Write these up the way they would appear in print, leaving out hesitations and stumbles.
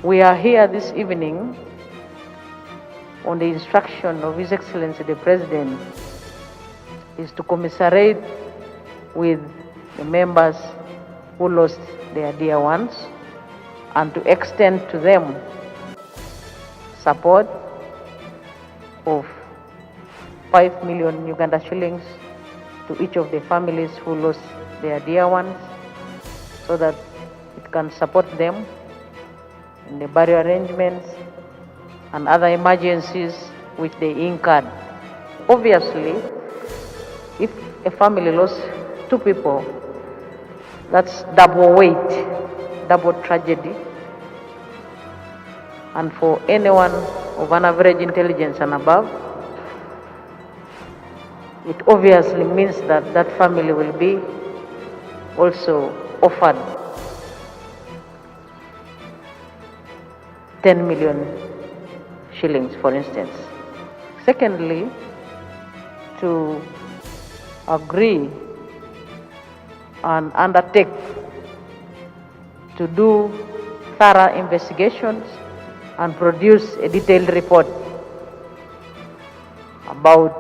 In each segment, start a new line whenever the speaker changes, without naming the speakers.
We are here this evening on the instruction of His Excellency the President is to commiserate with the members who lost their dear ones and to extend to them support of 5 million Uganda shillings to each of the families who lost their dear ones so that it can support them in the burial arrangements and other emergencies which they incurred. Obviously, if a family lost 2 people, that's double weight, double tragedy. And for anyone of an average intelligence and above, it obviously means that that family will be also offered 10 million shillings, for instance. Secondly, to agree and undertake to do thorough investigations and produce a detailed report about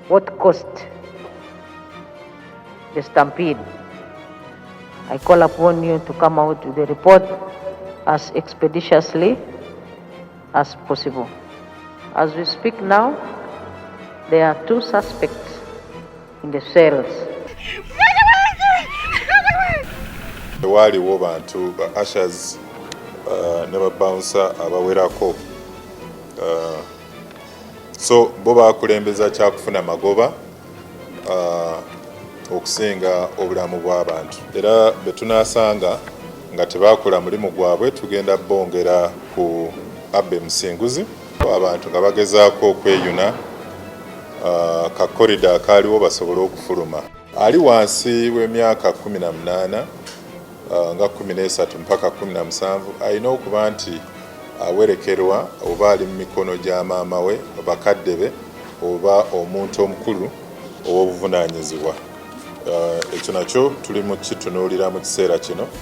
what caused the stampede. I call upon you to come out with the report as expeditiously as possible. As we speak now, there are 2 suspects in the cells.
Waaliwo bantu ba ushers ne ba bouncer abawerako, so bo bakulembeza kyakufuna magoba okusinga obulamu bw'abantu, era betunasanga nga tebakola mulimu gwabwe tugenda bongera ku abbe musinguzi abantu nga bagezaako okweyuna ka korida akaaliwo basobole okufuluma. Ali wansi w'emyaka 18 nga 13 mpaka 17 alina okuba nti awerekerwa oba ali mu mikono gya maama we, bakadde be oba omuntu omukulu ow'obuvunaanyizibwa. Ekyo nakyo tuli mu kitunuulira mu kiseera kino.